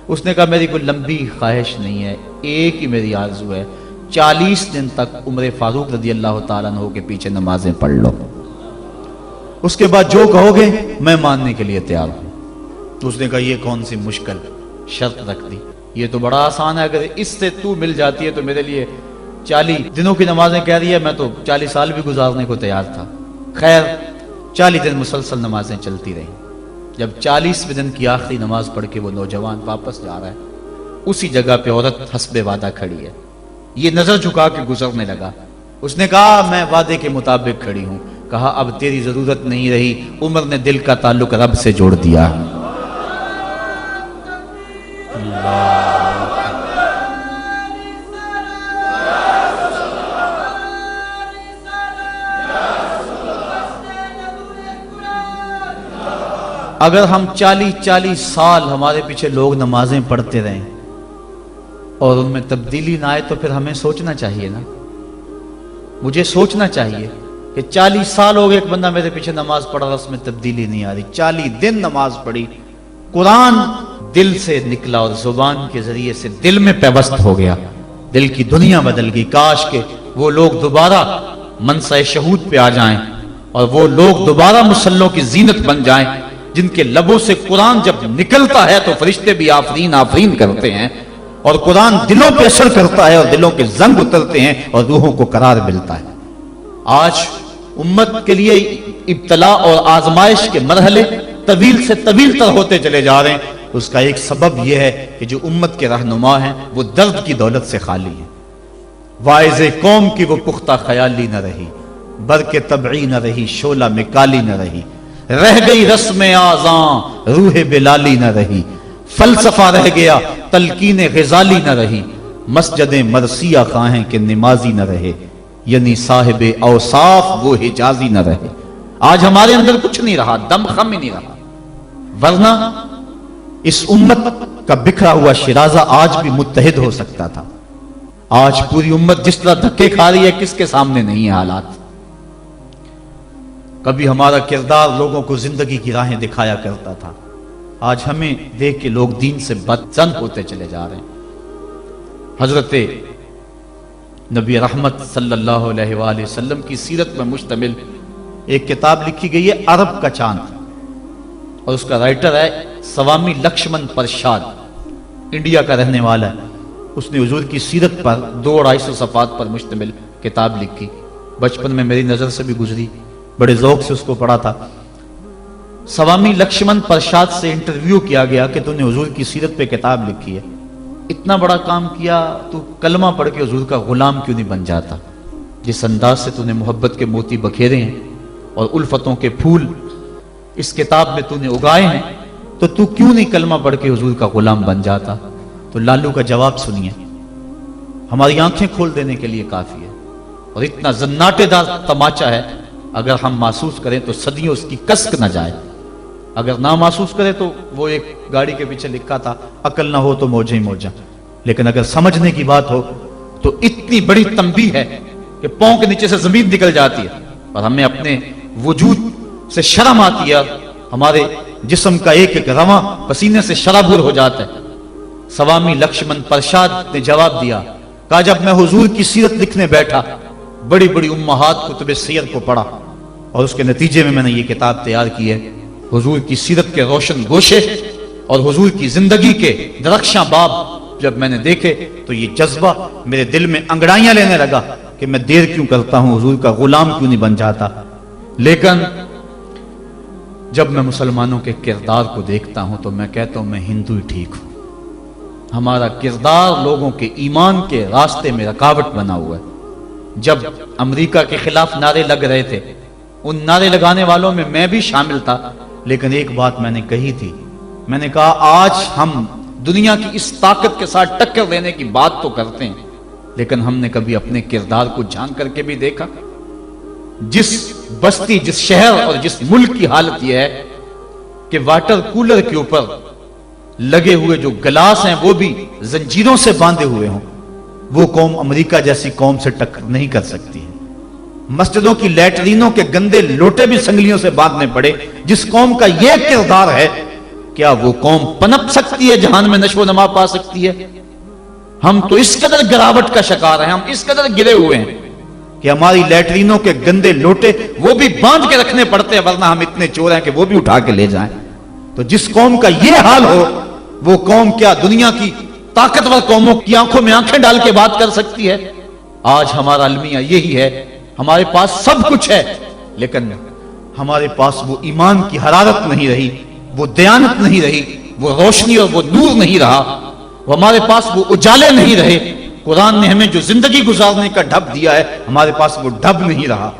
S1: اس نے کہا میری کوئی لمبی خواہش نہیں ہے، ایک ہی میری آرزو ہے، 40 دن تک عمر فاروق رضی اللہ تعالیٰ عنہ کے پیچھے نمازیں پڑھ لو، اس کے بعد جو کہو گے میں ماننے کے لیے تیار ہوں۔ اس نے کہا یہ کون سی مشکل شرط رکھ دی، یہ تو بڑا آسان ہے، اگر اس سے تو مل جاتی ہے تو میرے لیے 40 دنوں کی نمازیں کہہ رہی ہے، میں تو 40 سال بھی گزارنے کو تیار تھا۔ خیر 40 دن مسلسل نمازیں چلتی رہیں۔ جب 40ویں دن کی آخری نماز پڑھ کے وہ نوجوان واپس جا رہا ہے، اسی جگہ پہ عورت حسب وعدہ کھڑی ہے، یہ نظر جھکا کے گزرنے لگا۔ اس نے کہا میں وعدے کے مطابق کھڑی ہوں۔ کہا اب تیری ضرورت نہیں رہی، عمر نے دل کا تعلق رب سے جوڑ دیا۔ اگر ہم 40 سال ہمارے پیچھے لوگ نمازیں پڑھتے رہیں اور ان میں تبدیلی نہ آئے تو پھر ہمیں سوچنا چاہیے نا، مجھے سوچنا چاہیے کہ 40 سال ہو گئے ایک بندہ میرے پیچھے نماز پڑھ رہا، اس میں تبدیلی نہیں آ رہی، 40 دن نماز پڑھی، قرآن دل سے نکلا اور زبان کے ذریعے سے دل میں پیوست ہو گیا، دل کی دنیا بدل گئی۔ کاش کہ وہ لوگ دوبارہ منصہ شہود پہ آ جائیں اور وہ لوگ دوبارہ مصلوں کی زینت بن جائیں، جن کے لبوں سے قرآن جب نکلتا ہے تو فرشتے بھی آفرین آفرین کرتے ہیں، اور قرآن دلوں پہ اثر کرتا ہے اور دلوں کے زنگ اترتے ہیں اور روحوں کو قرار ملتا ہے۔ آج امت کے لیے ابتلا اور آزمائش کے مرحلے طویل سے طویل تر ہوتے چلے جا رہے ہیں۔ اس کا ایک سبب یہ ہے کہ جو امت کے رہنما ہیں وہ درد کی دولت سے خالی ہیں، واعظ قوم کی وہ پختہ خیالی نہ رہی، برق طبعی نہ رہی، شعلہ میں کالی نہ رہی، رہ گئی رسم آذاں روح بلالی نہ رہی، فلسفہ رہ گیا تلقین غزالی نہ رہی، مسجد مرثیہ خواہیں کہ نمازی نہ رہے، یعنی صاحب اوصاف وہ حجازی نہ رہے۔ آج ہمارے اندر کچھ نہیں رہا، دم خم ہی نہیں رہا، ورنہ اس امت کا بکھرا ہوا شرازہ آج بھی متحد ہو سکتا تھا۔ آج پوری امت جس طرح دھکے کھا رہی ہے، کس کے سامنے نہیں ہے حالات۔ کبھی ہمارا کردار لوگوں کو زندگی کی راہیں دکھایا کرتا تھا، آج ہمیں دیکھ کے لوگ دین سے بدزن ہوتے چلے جا رہے ہیں۔ حضرت نبی رحمت صلی اللہ علیہ وآلہ وسلم کی سیرت میں مشتمل ایک کتاب لکھی گئی ہے، عرب کا چاند، اور اس کا رائٹر ہے سوامی لکشمن پرشاد، انڈیا کا رہنے والا ہے۔ اس نے حضور کی سیرت پر 200-250 صفحات پر مشتمل کتاب لکھی۔ بچپن میں میری نظر سے بھی گزری، بڑے ذوق سے اس کو پڑھا تھا۔ سوامی لکشمن پرشاد سے انٹرویو کیا گیا کہ تو نے حضور کی سیرت پہ کتاب لکھی ہے، اتنا بڑا کام کیا، تو کلمہ پڑھ کے حضور کا غلام کیوں نہیں بن جاتا؟ جس انداز سے تو نے محبت کے موتی بکھیرے ہیں اور الفتوں کے پھول اس کتاب میں تو نے اگائے ہیں، تو کیوں نہیں کلمہ پڑھ کے حضور کا غلام بن جاتا؟ تو لالو کا جواب سنیے، ہماری آنکھیں کھول دینے کے لیے کافی ہے، اور اتنا زناٹے دار تماچا ہے، اگر ہم محسوس کریں تو صدیوں اس کی کسک نہ جائے، اگر نہ محسوس کرے تو وہ ایک گاڑی کے پیچھے لکھا تھا عقل نہ ہو تو موجیں ہی موجاں، لیکن اگر سمجھنے کی بات ہو تو اتنی بڑی تنبیہ ہے کہ پاؤں کے نیچے سے زمین نکل جاتی ہے اور ہمیں اپنے وجود سے شرم آتی ہے، ہمارے جسم کا ایک ایک رواں پسینے سے شرابور ہو جاتا ہے۔ سوامی لکشمن پرشاد نے جواب دیا، کہا جب میں حضور کی سیرت لکھنے بیٹھا، بڑی بڑی امہات کتب سیر کو پڑھا، اور اس کے نتیجے میں نے یہ کتاب تیار کی ہے۔ حضور کی سیرت کے روشن گوشے اور حضور کی زندگی کے درخشاں باب جب میں نے دیکھے تو یہ جذبہ میرے دل میں انگڑائیاں لینے لگا کہ میں دیر کیوں کرتا ہوں، حضور کا غلام کیوں نہیں بن جاتا۔ لیکن جب میں مسلمانوں کے کردار کو دیکھتا ہوں تو میں کہتا ہوں میں ہندو ہی ٹھیک ہوں۔ ہمارا کردار لوگوں کے ایمان کے راستے میں رکاوٹ بنا ہوا ہے۔ جب امریکہ کے خلاف نعرے لگ رہے تھے، ان نعرے لگانے والوں میں میں بھی شامل تھا، لیکن ایک بات میں نے کہی تھی، میں نے کہا آج ہم دنیا کی اس طاقت کے ساتھ ٹکر دینے کی بات تو کرتے ہیں، لیکن ہم نے کبھی اپنے کردار کو جھانک کر کے بھی دیکھا؟ جس بستی، جس شہر اور جس ملک کی حالت یہ ہے کہ واٹر کولر کے اوپر لگے ہوئے جو گلاس ہیں وہ بھی زنجیروں سے باندھے ہوئے ہوں، وہ قوم امریکہ جیسی قوم سے ٹکر نہیں کر سکتی ہے۔ مسجدوں کی لیٹرینوں کے گندے لوٹے بھی سنگلیوں سے باندھنے پڑے، جس قوم کا یہ کردار ہے، کیا وہ قوم پنپ سکتی ہے، جہان میں نشو و نما پا سکتی ہے؟ ہم تو اس قدر گراوٹ کا شکار ہیں، ہم اس قدر گرے ہوئے ہیں کہ ہماری لیٹرینوں کے گندے لوٹے وہ بھی باندھ کے رکھنے پڑتے ہیں، ورنہ ہم اتنے چور ہیں کہ وہ بھی اٹھا کے لے جائیں۔ تو جس قوم کا یہ حال ہو، وہ قوم کیا دنیا کی طاقتور قوموں کی آنکھوں میں آنکھیں ڈال کے بات کر سکتی ہے؟ آج ہمارا المیہ یہی ہے، ہمارے پاس سب کچھ ہے، لیکن ہمارے پاس وہ ایمان کی حرارت نہیں رہی، وہ دیانت نہیں رہی، وہ روشنی اور وہ نور نہیں رہا، وہ ہمارے پاس وہ اجالے نہیں رہے۔ قرآن نے ہمیں جو زندگی گزارنے کا ڈھب دیا ہے، ہمارے پاس وہ ڈھب نہیں رہا۔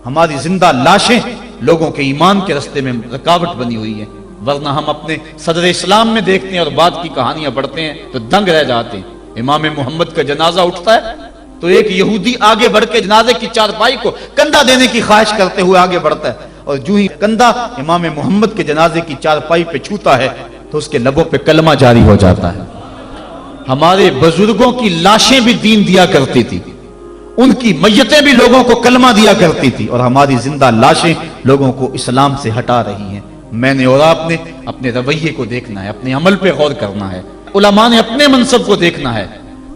S1: ہماری زندہ لاشیں لوگوں کے ایمان کے رستے میں رکاوٹ بنی ہوئی ہے، ورنہ ہم اپنے صدر اسلام میں دیکھتے ہیں اور بعد کی کہانیاں پڑھتے ہیں تو دنگ رہ جاتے ہیں۔ امام محمد کا جنازہ اٹھتا ہے تو ایک یہودی آگے بڑھ کے جنازے کی چارپائی کو کندھا دینے کی خواہش کرتے ہوئے آگے بڑھتا ہے، اور جو ہی کندھا امام محمد کے جنازے کی چارپائی پہ چھوتا ہے تو اس کے لبوں پہ کلمہ جاری ہو جاتا ہے۔ ہمارے بزرگوں کی لاشیں بھی دین دیا کرتی تھی، ان کی میتیں بھی لوگوں کو کلمہ دیا کرتی تھی، اور ہماری زندہ لاشیں لوگوں کو اسلام سے ہٹا رہی ہیں۔ میں نے اور آپ نے اپنے رویے کو دیکھنا ہے، اپنے عمل پہ غور کرنا ہے۔ علماء نے اپنے منصب کو دیکھنا ہے،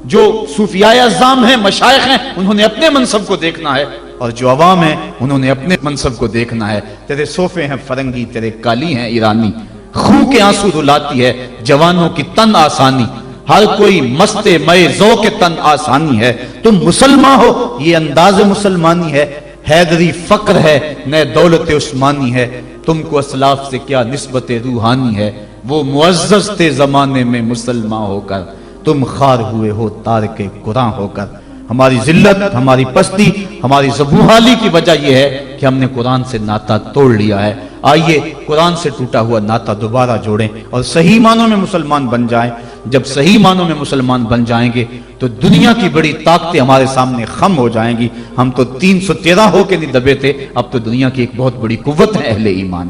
S1: جو صوفیاء اعظام ہیں، مشائخ ہیں، انہوں نے اپنے منصب کو دیکھنا ہے، اور جو عوام ہیں انہوں نے اپنے منصب کو دیکھنا ہے۔ تیرے صوفے ہیں فرنگی، تیرے کالی ہیں ایرانی، خون کے آنسو رلاتی ہے جوانوں کی تن آسانی، ہر کوئی مست مئے ذوق تن آسانی ہے۔ تم مسلمان ہو یہ انداز مسلمانی ہے، حیدری فقر ہے نئے دولت عثمانی ہے، تم کو اسلاف سے کیا نسبت روحانی ہے، وہ معزز تھے زمانے میں مسلمان ہو کر، تم خار ہوئے ہو تارک قرآن ہو کر۔ ہماری ذلت، ہماری پستی، ہماری زبوحالی کی وجہ یہ ہے کہ ہم نے قرآن سے ناطہ توڑ لیا ہے۔ آئیے قرآن سے ٹوٹا ہوا ناطہ دوبارہ جوڑیں اور صحیح معنوں میں مسلمان بن جائیں۔ جب صحیح معنوں میں مسلمان بن جائیں گے تو دنیا کی بڑی طاقتیں ہمارے سامنے خم ہو جائیں گی۔ ہم تو 313 ہو کے نہیں دبے تھے، اب تو دنیا کی ایک بہت بڑی قوت ہے اہل ایمان۔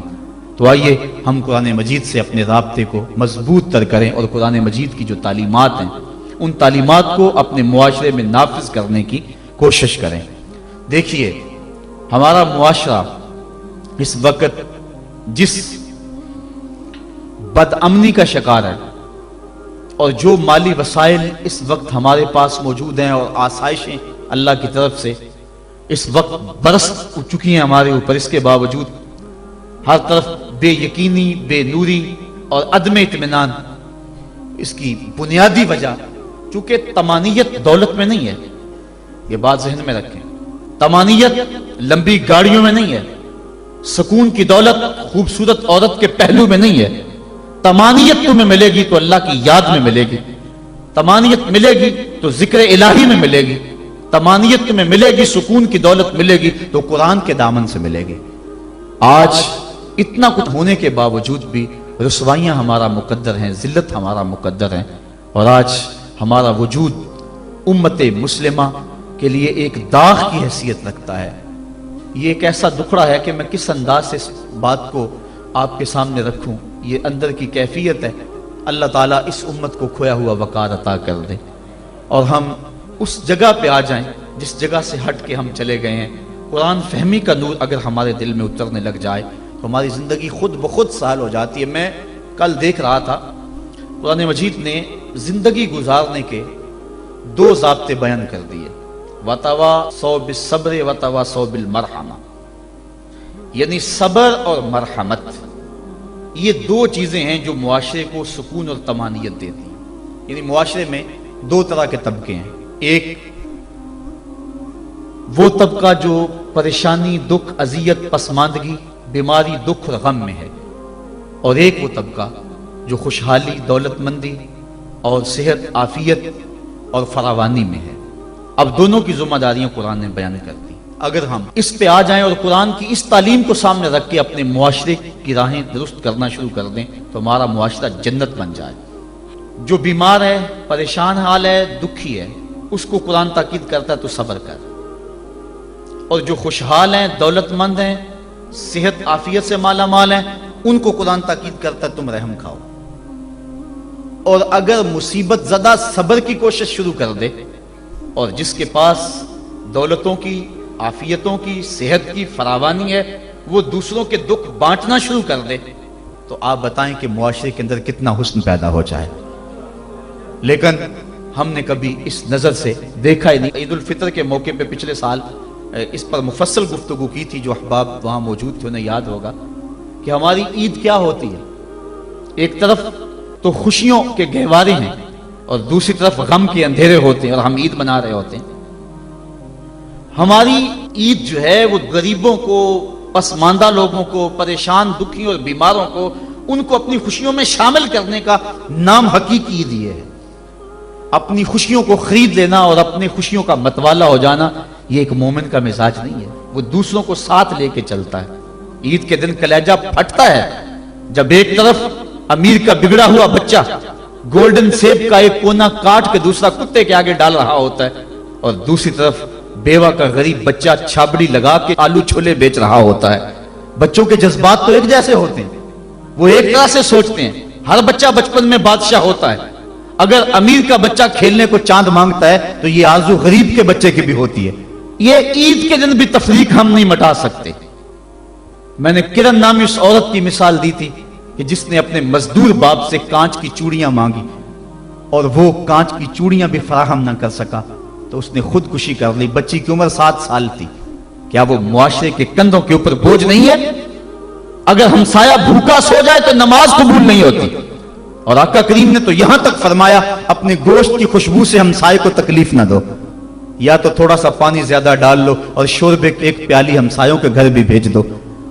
S1: تو آئیے ہم قرآن مجید سے اپنے رابطے کو مضبوط تر کریں اور قرآن مجید کی جو تعلیمات ہیں ان تعلیمات کو اپنے معاشرے میں نافذ کرنے کی کوشش کریں۔ دیکھیے ہمارا معاشرہ اس وقت جس بد امنی کا شکار ہے، اور جو مالی وسائل اس وقت ہمارے پاس موجود ہیں اور آسائشیں اللہ کی طرف سے اس وقت برس چکی ہیں ہمارے اوپر، اس کے باوجود ہر طرف بے یقینی، بے نوری اور عدم اطمینان۔ اس کی بنیادی وجہ چونکہ طمانیت دولت میں نہیں ہے، یہ بات ذہن میں رکھیں، طمانیت لمبی گاڑیوں میں نہیں ہے، سکون کی دولت خوبصورت عورت کے پہلو میں نہیں ہے۔ طمانیت تمہیں ملے گی تو اللہ کی یاد میں ملے گی، طمانیت ملے گی تو ذکر الہی میں ملے گی، طمانیت تمہیں ملے گی، سکون کی دولت ملے گی تو قرآن کے دامن سے ملے گی۔ آج اتنا کچھ ہونے کے باوجود بھی رسوائیاں ہمارا مقدر ہیں، ذلت ہمارا مقدر ہیں، اور آج ہمارا وجود امت مسلمہ کے لیے ایک داغ کی حیثیت رکھتا ہے۔ یہ ایک ایسا دکھڑا ہے کہ میں کس انداز سے اس بات کو آپ کے سامنے رکھوں، یہ اندر کی کیفیت ہے۔ اللہ تعالیٰ اس امت کو کھویا ہوا وقار عطا کر دے اور ہم اس جگہ پہ آ جائیں جس جگہ سے ہٹ کے ہم چلے گئے ہیں۔ قرآن فہمی کا نور اگر ہمارے دل میں اترنے لگ جائے تو ہماری زندگی خود بخود سہل ہو جاتی ہے۔ میں کل دیکھ رہا تھا قرآن مجید نے زندگی گزارنے کے 2 ضابطے بیان کر دیے، وَتَوَاصَوْا بِالصَّبْرِ وَتَوَاصَوْا بِالْمَرْحَمَةِ، یعنی صبر اور مرحمت، یہ 2 چیزیں ہیں جو معاشرے کو سکون اور طمانینت دیتی ہیں۔ یعنی معاشرے میں دو طرح کے طبقے ہیں. ایک وہ طبقہ جو پریشانی، دکھ، اذیت، پسماندگی، بیماری، دکھ اور غم میں ہے، اور ایک وہ طبقہ جو خوشحالی، دولت مندی اور صحت، عافیت اور فراوانی میں ہے. اب دونوں کی ذمہ داریاں قرآن نے بیان کر دی. اگر ہم اس پہ آ جائیں اور قرآن کی اس تعلیم کو سامنے رکھ کے اپنے معاشرے کی راہیں درست کرنا شروع کر دیں تو ہمارا معاشرہ جنت بن جائے. جو بیمار ہے، پریشان حال ہے، دکھی ہے، اس کو قرآن تاکید کرتا ہے تو صبر کر. اور جو خوشحال ہیں، دولت مند ہیں، صحت عافیت سے مالا مال ہیں، ان کو قرآن تاکید کرتا ہے تم رحم کھاؤ. اور اگر مصیبت زدہ صبر کی کوشش شروع کر دے، اور جس کے پاس دولتوں کی، عافیتوں کی، صحت کی فراوانی ہے، وہ دوسروں کے دکھ بانٹنا شروع کر دے، تو آپ بتائیں کہ معاشرے کے اندر کتنا حسن پیدا ہو جائے. لیکن ہم نے کبھی اس نظر سے دیکھا ہی نہیں. عید الفطر کے موقع پہ پچھلے سال اس پر مفصل گفتگو کی تھی. جو احباب وہاں موجود تھے انہیں یاد ہوگا کہ ہماری عید کیا ہوتی ہے. ایک طرف تو خوشیوں کے گہوارے ہیں اور دوسری طرف غم کے اندھیرے ہوتے ہیں اور ہم عید منا رہے ہوتے ہیں. ہماری عید جو ہے وہ غریبوں کو، پسماندہ لوگوں کو، پریشان، دکھی اور بیماروں کو، ان کو اپنی خوشیوں میں شامل کرنے کا نام حقیقی عید یہ ہے. اپنی خوشیوں کو خرید لینا اور اپنی خوشیوں کا متوالا ہو جانا یہ ایک مومن کا مزاج نہیں ہے. وہ دوسروں کو ساتھ لے کے چلتا ہے. عید کے دن کلیجہ پھٹتا ہے جب ایک طرف امیر کا بگڑا ہوا بچہ گولڈن سیب کا ایک کونا کاٹ کے دوسرا کتے کے آگے ڈال رہا ہوتا ہے، اور دوسری طرف بیوہ کا غریب بچہ چھابڑی لگا کے آلو چھولے بیچ رہا ہوتا ہے. بچوں کے جذبات تو ایک جیسے ہوتے ہیں، وہ ایک طرح سے سوچتے ہیں. ہر بچہ بچپن میں بادشاہ ہوتا ہے. اگر امیر کا بچہ کھیلنے کو چاند مانگتا ہے تو یہ آرزو غریب کے بچے کی بھی ہوتی ہے. یہ عید کے دن بھی تفریق ہم نہیں مٹا سکتے. میں نے کرن نامی اس عورت کی مثال دی تھی کہ جس نے اپنے مزدور باپ سے کانچ کی چوڑیاں مانگی اور وہ کانچ کی چوڑیاں بھی فراہم نہ کر سکا تو اس نے خودکشی کر لی. بچی کی عمر 7 سال تھی. کیا وہ معاشرے کے کندھوں کے اوپر بوجھ نہیں ہے؟ اگر ہمسایہ بھوکا سو جائے تو نماز قبول نہیں ہوتی. اور آقا کریم نے تو یہاں تک فرمایا اپنے گوشت کی خوشبو سے ہمسائے کو تکلیف نہ دو. یا تو تھوڑا سا پانی زیادہ ڈال لو اور شوربے ایک پیالی ہمسایوں کے گھر بھی بھیج دو.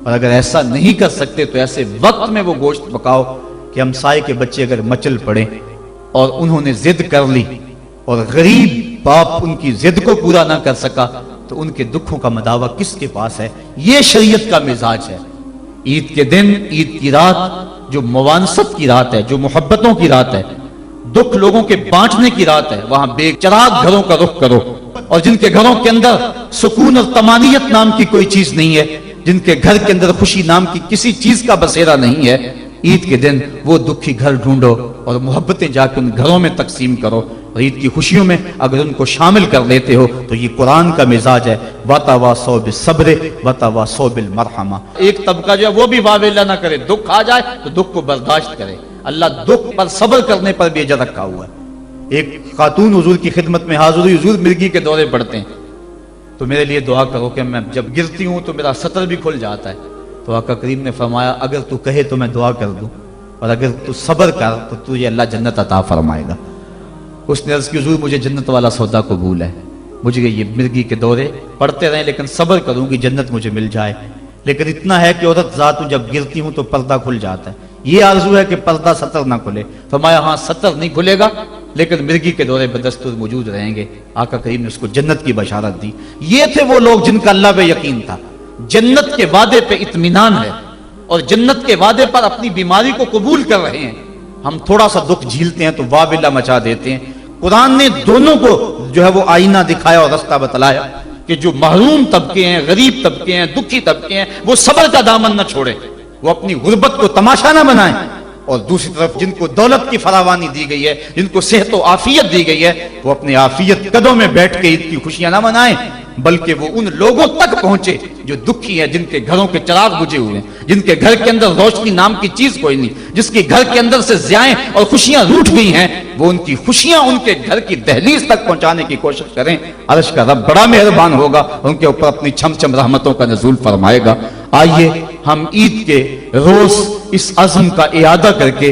S1: اور اگر ایسا نہیں کر سکتے تو ایسے وقت میں وہ گوشت پکاؤ کہ ہمسائے کے بچے اگر مچل پڑے اور انہوں نے ضد کر لی اور غریب باپ ان کی ضد کو پورا نہ کر سکا تو ان کے دکھوں کا مداوع کس کے پاس ہے؟ یہ شریعت کا مزاج ہے. عید کے دن، عید کی رات جو موانست کی رات ہے، جو محبتوں کی رات ہے، دکھ لوگوں کے بانٹنے کی رات ہے، وہاں بے چراغ گھروں کا رخ کرو. اور جن کے گھروں کے اندر سکون اور طمانینت نام کی کوئی چیز نہیں ہے، جن کے گھر کے اندر خوشی نام کی کسی چیز کا بسیرا نہیں ہے، عید کے دن وہ دکھی گھر ڈھونڈو اور محبتیں جا کے ان گھروں میں تقسیم کرو. اور عید کی خوشیوں میں اگر ان کو شامل کر لیتے ہو تو یہ قرآن کا مزاج ہے. وَتَوَاصَوْا بِالصَّبْرِ وَتَوَاصَوْا بِالْمَرْحَمَةِ. ایک طبقہ جو ہے وہ بھی واویلا نہ کرے، دکھ آ جائے تو دکھ کو برداشت کرے. اللہ دکھ پر صبر کرنے پر بھی اجر رکھا ہوا ہے. ایک خاتون حضور کی خدمت میں حاضر ہوئی، حضور مرگی کے دورے پڑتے ہیں تو میرے لیے دعا کرو کہ میں جب گرتی ہوں تو میرا سطر بھی کھل جاتا ہے. تو آقا کریم نے فرمایا اگر تو کہے تو میں دعا کر دوں اور اگر تو صبر کر تو تجھے اللہ جنت عطا فرمائے گا. اس نے عرض کی حضور مجھے جنت والا سودا قبول ہے، مجھے یہ مرگی کے دورے پڑتے رہیں لیکن صبر کروں گی جنت مجھے مل جائے. لیکن اتنا ہے کہ عورت ذات جب گرتی ہوں تو پردہ کھل جاتا ہے. یہ آرزو ہے کہ پردہ سطر نہ کھلے. فرمایا ہاں سطر نہیں کھلے گا لیکن مرگی کے دورے بدستور موجود رہیں گے. آقا کریم نے اس کو جنت کی بشارت دی. یہ تھے وہ لوگ جن کا اللہ پہ یقین تھا. جنت کے وعدے پہ اطمینان ہے اور جنت کے وعدے پر اپنی بیماری کو قبول کر رہے ہیں. ہم تھوڑا سا دکھ جھیلتے ہیں تو واویلا مچا دیتے ہیں. قرآن نے دونوں کو جو ہے وہ آئینہ دکھایا اور رستہ بتلایا کہ جو محروم طبقے ہیں، غریب طبقے ہیں، دکھی طبقے ہیں، وہ صبر کا دامن نہ چھوڑے، وہ اپنی غربت کو تماشا نہ بنائیں. اور دوسری طرف جن کو دولت کی فراوانی دی گئی ہے، جن کو صحت و عافیت دی گئی ہے، وہ اپنی عافیت قدوں میں بیٹھ کے عید کی خوشیاں نہ منائیں بلکہ وہ ان لوگوں تک پہنچے جو دکھی ہیں، جن کے گھروں کے چراغ بجھے ہوئے ہیں، جن کے گھر کے اندر روشنی نام کی چیز کوئی نہیں، جس کے گھر کے اندر سے ضیائیں اور خوشیاں روٹھ گئی ہیں، وہ ان کی خوشیاں ان کے گھر کی دہلیز تک پہنچانے کی کوشش کریں. عرش کا رب بڑا مہربان ہوگا، ان کے اوپر اپنی چھم چھم رحمتوں کا نزول فرمائے گا. آئیے ہم عید کے روز اس عزم کا اعادہ کر کے